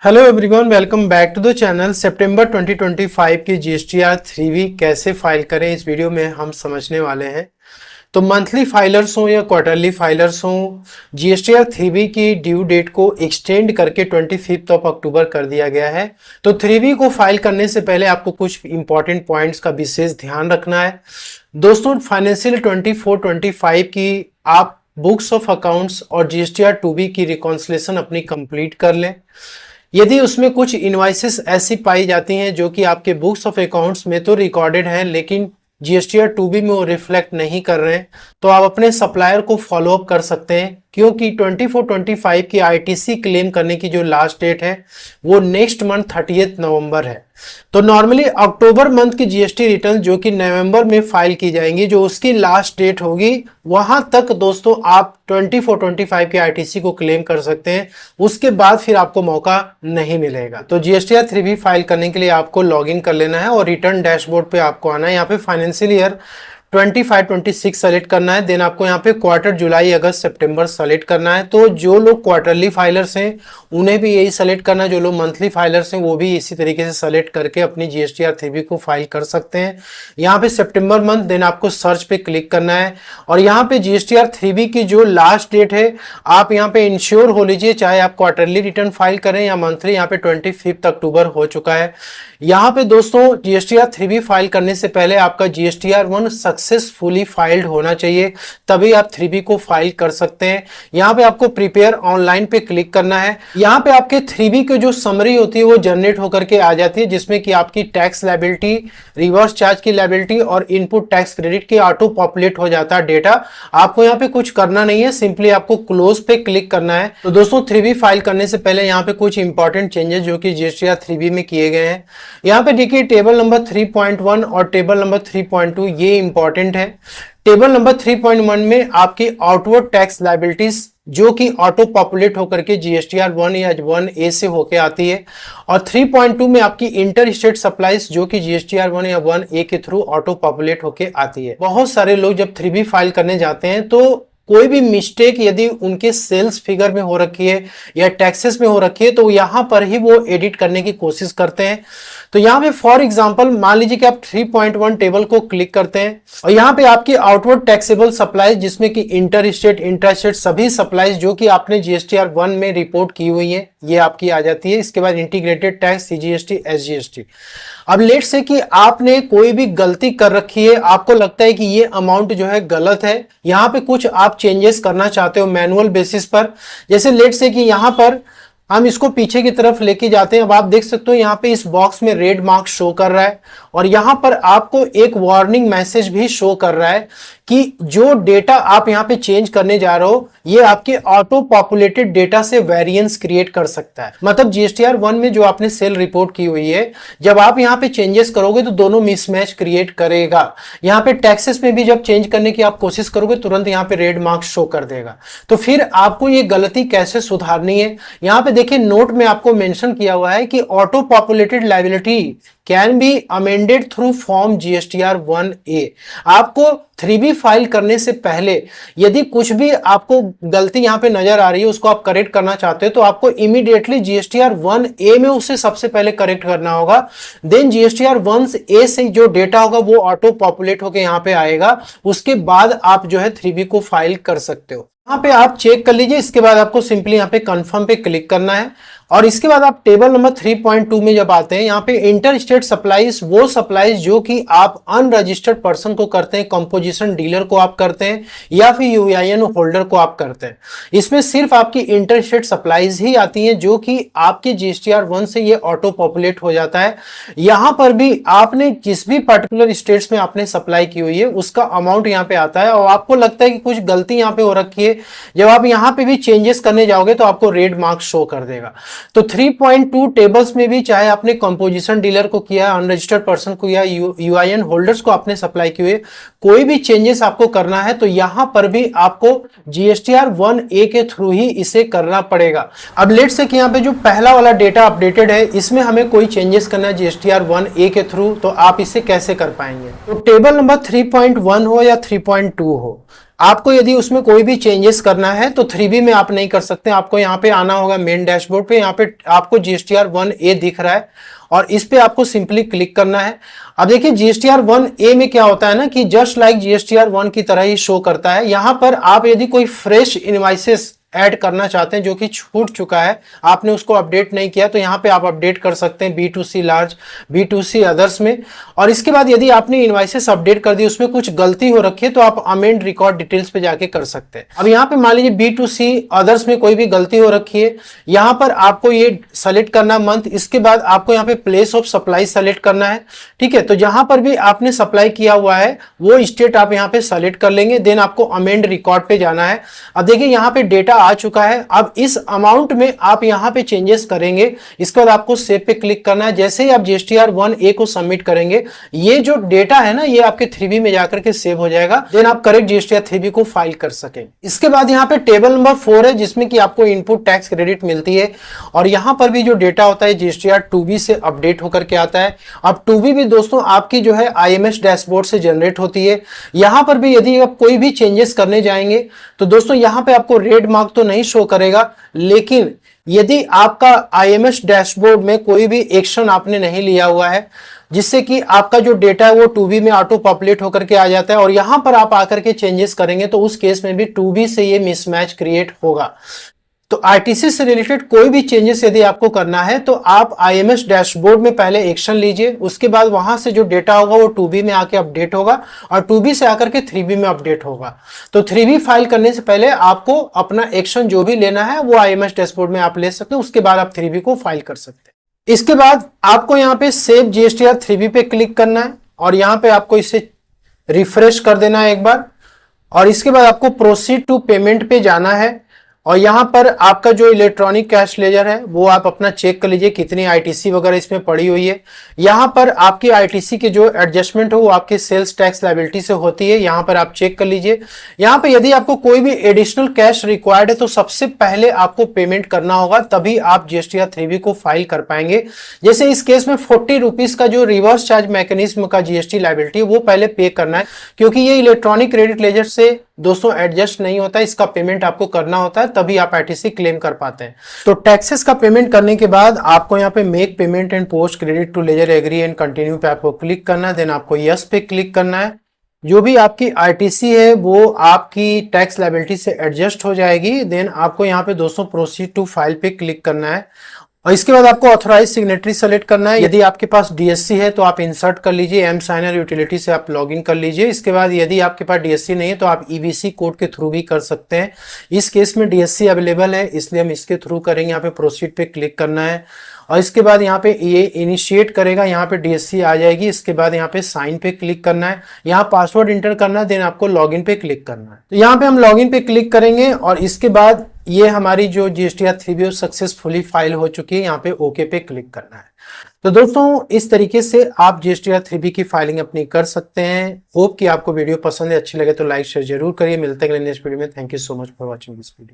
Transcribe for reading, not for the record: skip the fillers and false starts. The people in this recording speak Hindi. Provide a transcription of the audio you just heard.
Hello everyone, welcome back to the channel. सितंबर 2025 की जीएसटीआर 3V कैसे फाइल करें, इस वीडियो में हम समझने वाले हैं। तो मंथली फाइलर्स हों या क्वार्टरली फाइलर्स हों, जीएसटीआर 3V की ड्यू डेट को एक्सटेंड करके 25 अक्टूबर कर दिया गया है। तो 3V को फाइल करने से पहले आपको कुछ इंपॉर्टेंट पॉइंट्स का विशेष ध्यान रखना है। दोस्तों, फाइनेंशियल 24-25 की आप बुक्स ऑफ अकाउंट्स और जीएसटीआर 2V की रिकॉन्सिलेशन अपनी कंप्लीट कर लें। यदि उसमें कुछ इनवाइसेस ऐसी पाई जाती हैं जो कि आपके बुक्स ऑफ अकाउंट्स में तो रिकॉर्डेड हैं लेकिन जीएसटीआर 2B में वो रिफ्लेक्ट नहीं कर रहे हैं, तो आप अपने सप्लायर को फॉलो अप कर सकते हैं, क्योंकि 24-25 की आईटीसी क्लेम करने की जो लास्ट डेट है वो नेक्स्ट मंथ 30 नवंबर है। तो नॉर्मली अक्टूबर मंथ की जीएसटी रिटर्न जो कि नवंबर में फाइल की जाएंगी, जो उसकी लास्ट डेट होगी, वहां तक दोस्तों आप 24-25 की आईटीसी को क्लेम कर सकते हैं। उसके बाद फिर आपको मौका नहीं मिलेगा। तो जीएसटीआर 3B फाइल करने के लिए आपको लॉगिन कर लेना है और रिटर्न डैशबोर्ड पे आपको आना है। यहाँ पे फाइनेंशियल ईयर 25-26 सेलेक्ट करना है। देन आपको यहाँ पे क्वार्टर जुलाई अगस्त सितंबर सेलेक्ट करना है। तो जो लोग क्वार्टरली फाइलर्स हैं उन्हें भी यही सेलेक्ट करना है, जो लोग मंथली फाइलर्स हैं वो भी इसी तरीके से सेलेक्ट करके अपनी जीएसटीआर 3B को फाइल कर सकते हैं। यहाँ पे सितंबर मंथ, देन आपको सर्च पे क्लिक करना है और यहाँ पे जीएसटीआर 3B की जो लास्ट डेट है आप यहाँ पे इंश्योर हो लीजिए, चाहे आप क्वार्टरली रिटर्न फाइल करें या मंथली। यहाँ पे 25 अक्टूबर हो चुका है। यहाँ पे दोस्तों जीएसटीआर 3B फाइल करने से पहले आपका जीएसटीआर 1 सक्सेसफुली फाइल्ड होना चाहिए, तभी आप 3B को फाइल कर सकते हैं। यहाँ पे आपको प्रिपेयर ऑनलाइन पे क्लिक करना है। यहाँ पे आपके 3B की जो समरी होती है वो जनरेट होकर के आ जाती है, जिसमें कि आपकी टैक्स लायबिलिटी, रिवर्स चार्ज की लायबिलिटी और इनपुट टैक्स क्रेडिट के ऑटो पॉपुलेट हो जाता है डेटा। आपको यहाँ पे कुछ करना नहीं है, सिंपली आपको क्लोज पे क्लिक करना है। तो दोस्तों 3B फाइल करने से पहले यहाँ पे कुछ इंपॉर्टेंट चेंजेस जो कि जीएसटीआर 3B में किए गए हैं। यहाँ पे देखिए टेबल नंबर 3.1 और टेबल नंबर 3.2 ये इंपॉर्टेंट है। टेबल नंबर 3.1 में आपकी आउटवर्ड टैक्स लायबिलिटीज जो कि ऑटो पॉपुलेट होकर के जीएसटीआर 1 या 1A से होके आती है, और 3.2 में आपकी इंटर स्टेट सप्लाईज जो कि जीएसटीआर 1 या 1A के थ्रू ऑटो पॉपुलेट होके आती है। बहुत सारे लोग जब 3B फाइल करने जाते हैं तो कोई भी मिस्टेक यदि उनके सेल्स फिगर में हो रखी है या टैक्सेस में हो रखी है तो यहां पर ही वो एडिट करने की कोशिश करते हैं। तो यहाँ पे फॉर एग्जांपल मान लीजिए कि आप 3.1 टेबल को क्लिक करते हैं और यहाँ पे आपकी आउटवर्ड टैक्सेबल सप्लाईज जिसमें कि इंटर स्टेट, इंट्रा स्टेट सभी सप्लाईज जो कि आपने जीएसटीआर 1 में रिपोर्ट की हुई है ये आपकी आ जाती है। इसके बाद इंटीग्रेटेड टैक्स, सीजीएसटी, एसजीएसटी। अब लेट से कि आपने कोई भी गलती कर रखी है, आपको लगता है कि ये अमाउंट जो है गलत है, यहाँ पे कुछ आप चेंजेस करना चाहते हो मैनुअल बेसिस पर। जैसे लेट से कि यहाँ पर हम इसको पीछे की तरफ लेके जाते हैं। अब आप देख सकते हो यहाँ पे इस बॉक्स में रेड मार्क शो कर रहा है और यहाँ पर आपको एक वार्निंग मैसेज भी शो कर रहा है कि जो डेटा आप यहाँ पे चेंज करने जा रहे हो ये आपके ऑटो पॉपुलेटेड डेटा से वेरिएंस क्रिएट कर सकता है। मतलब जीएसटीआर 1 में जो आपने सेल रिपोर्ट की हुई है, जब आप यहाँ पे चेंजेस करोगे तो दोनों मिसमैच क्रिएट करेगा। यहाँ पे टैक्सेस में भी जब चेंज करने की आप कोशिश करोगे तुरंत यहाँ पे रेड मार्क शो कर देगा। तो फिर आपको ये गलती कैसे सुधारनी है, यहाँ पे देखिए नोट में आपको मेंशन किया हुआ है कि auto populated liability can be amended through form GSTR 1A। आपको 3B फाइल करने से पहले यदि कुछ भी आपको गलती यहाँ पे नजर आ रही है उसको आप करेक्ट करना चाहते हो तो आपको इमीडिएटली जीएसटीआर 1A में उसे सबसे पहले करेक्ट करना होगा। देन जीएसटीआर 1A से जो डेटा होगा वो ऑटो पॉपुलेट होकर यहाँ पे आएगा। उसके बाद आप जो है 3B को फाइल कर सकते हो। यहाँ पे आप चेक कर लीजिए। इसके बाद आपको सिंपली यहाँ पे कंफर्म पे क्लिक करना है और इसके बाद आप टेबल नंबर 3.2 में जब आते हैं, यहाँ पे इंटर स्टेट सप्लाईज वो सप्लाईज जो कि आप अनरजिस्टर्ड पर्सन को करते हैं, कंपोजिशन डीलर को आप करते हैं या फिर यूआईएन होल्डर को आप करते हैं। इसमें सिर्फ आपकी इंटर स्टेट सप्लाईज ही आती हैं जो कि आपके जीएसटीआर 1 से ये ऑटो पॉपुलेट हो जाता है। यहाँ पर भी आपने जिस भी पर्टिकुलर स्टेट्स में आपने सप्लाई की हुई है उसका अमाउंट यहाँ पे आता है और आपको लगता है कि कुछ गलती यहाँ पे हो रखी है, जब आप यहाँ पे भी चेंजेस करने जाओगे तो आपको रेड मार्क शो कर देगा। तो 3.2 टेबल्स में भी चाहे आपने कंपोजिशन डीलर को किया, अनरजिस्टर्ड पर्सन को या यूआईएन होल्डर्स को आपने सप्लाई की हुई, कोई भी चेंजेस आपको करना है तो यहां पर भी आपको जीएसटीआर 1A के थ्रू ही इसे करना पड़ेगा। अब लेट से कि यहाँ पे जो पहला वाला डेटा अपडेटेड है इसमें हमें कोई चेंजेस करना है जीएसटीआर 1A के थ्रू, तो आप इसे कैसे कर पाएंगे। तो टेबल नंबर 3.1 हो या 3.2 हो, आपको यदि उसमें कोई भी चेंजेस करना है तो 3B में आप नहीं कर सकते। आपको यहाँ पे आना होगा मेन डैशबोर्ड पे। यहाँ पे आपको GSTR 1A दिख रहा है और इस पे आपको सिंपली क्लिक करना है। अब देखिए GSTR 1A में क्या होता है ना कि जस्ट लाइक GSTR 1 की तरह ही शो करता है। यहाँ पर आप यदि कोई फ्रेश इनवॉइसेस ऐड करना चाहते हैं जो कि छूट चुका है, आपने उसको अपडेट नहीं किया, तो यहाँ पे आप अपडेट कर सकते हैं B2C लार्ज, B2C अदर्स में। और इसके बाद यदि आपने इनवॉइसेस अपडेट कर दी, उसमें कुछ गलती हो रखी है, तो आप अमेंड रिकॉर्ड डिटेल्स पे जाके कर सकते हैं। अब यहाँ पे मान लीजिए B2C अदर्स में कोई भी गलती हो रखी है, यहाँ पर आपको ये सेलेक्ट करना मंथ, इसके बाद आपको यहाँ पे प्लेस ऑफ सप्लाई सेलेक्ट करना है। ठीक है, तो जहां पर भी आपने सप्लाई किया हुआ है वो स्टेट आप यहाँ पे सेलेक्ट कर लेंगे। देन आपको अमेंड रिकॉर्ड पे जाना है। अब देखिए यहाँ पे डेटा आ चुका है। अब इस अमाउंट में आप यहाँ पे चेंजेस करेंगे। इसके बाद आपको सेव पे क्लिक करना है। जैसे ही आप GSTR 1A को सबमिट करेंगे, ये जो डेटा है ना, ये आपके 3B में जाकर के सेव हो जाएगा। देन आप करेक्ट GSTR 3B को फाइल कर सकें। इसके बाद यहाँ पे टेबल नंबर 4 है, जिसमें कि आपको इनपुट टैक्स क्रेडिट मिलती है। और यहाँ पर भी जो डेटा होता है GSTR 2B से अपडेट होकर के आता है। अब 2B भी दोस्तों आपकी जो है IMS डैशबोर्ड से जनरेट होती है। यहां पर भी यदि आप कोई भी चेंजेस करने जाएंगे तो दोस्तों यहां पे आपको रेड मार्क तो नहीं शो करेगा, लेकिन यदि आपका IMS डैशबोर्ड में कोई भी एक्शन आपने नहीं लिया हुआ है, जिससे कि आपका जो डेटा है वो 2B में ऑटो पॉपुलेट होकर के आ जाता है और यहां पर आप आकर के चेंजेस करेंगे, तो उस केस में भी 2B से ये मिसमैच क्रिएट होगा। तो RTC से रिलेटेड कोई भी चेंजेस यदि आपको करना है तो आप IMS डैशबोर्ड में पहले एक्शन लीजिए, उसके बाद वहां से जो डेटा होगा वो 2B में आके अपडेट होगा और 2B से आकर के 3B में अपडेट होगा। तो 3B फाइल करने से पहले आपको अपना एक्शन जो भी लेना है वो IMS डैशबोर्ड में आप ले सकते हैं, उसके बाद आप 3B को फाइल कर सकते हैं। इसके बाद आपको यहाँ पे सेव GSTR 3B पे क्लिक करना है और यहाँ पे आपको इसे रिफ्रेश कर देना है एक बार। और इसके बाद आपको प्रोसीड टू पेमेंट पे जाना है और यहां पर आपका जो इलेक्ट्रॉनिक कैश लेजर है वो आप अपना चेक कर लीजिए कितनी ITC वगैरह इसमें पड़ी हुई है। यहां पर आपकी ITC की जो एडजस्टमेंट हो वो आपके सेल्स टैक्स लायबिलिटी से होती है, यहां पर आप चेक कर लीजिए। यहां पर यदि आपको कोई भी एडिशनल कैश रिक्वायर्ड है तो सबसे पहले आपको पेमेंट करना होगा, तभी आप GSTR 3B को फाइल कर पाएंगे। जैसे इस केस में 40 रुपीज का जो रिवर्स चार्ज मैकेनिज्म का GST लायबिलिटी वो पहले पे करना है, क्योंकि ये इलेक्ट्रॉनिक क्रेडिट लेजर से दोस्तों एडजस्ट नहीं होता, इसका पेमेंट आपको करना होता है, तभी आप ITC क्लेम कर पाते हैं। तो टैक्सेस का पेमेंट करने के बाद आपको यहाँ पे make payment and post credit to ledger agree and continue पे आपको क्लिक करना है। देन आपको यस पे क्लिक करना है। जो भी आपकी ITC है वो आपकी टैक्स लायबिलिटी से एडजस्ट हो जाएगी। देन आपको यहाँ पे दोस्तों प्रोसीड टू फाइल पे क्लिक करना है और इसके बाद आपको ऑथराइज सिग्नेटरी सेलेक्ट करना है। यदि आपके पास DSC है तो आप इंसर्ट कर लीजिए, एम साइनर यूटिलिटी से आप लॉगिन कर लीजिए। इसके बाद यदि आपके पास DSC नहीं है तो आप EBC कोड के थ्रू भी कर सकते हैं। इस केस में DSC अवेलेबल है, इसलिए हम इसके थ्रू करेंगे। यहाँ पे प्रोसीड पे क्लिक करना है और इसके बाद यहाँ पे ये इनिशिएट करेगा, यहाँ पे DSC आ जाएगी। इसके बाद यहाँ पे साइन पे क्लिक करना है, यहाँ पासवर्ड इंटर करना है, देन आपको लॉगिन पे क्लिक करना है। तो यहाँ पे हम लॉगिन पे क्लिक करेंगे और इसके बाद ये हमारी जो GSTR 3B सक्सेसफुली फाइल हो चुकी है, यहाँ पे ओके पे क्लिक करना है। तो दोस्तों इस तरीके से आप GSTR 3B की फाइलिंग अपनी कर सकते हैं। होप कि आपको वीडियो पसंद है, अच्छी लगे तो लाइक शेयर जरूर करिए। मिलते हैं अगले नेक्स्ट वीडियो में। Thank you so much for watching this video.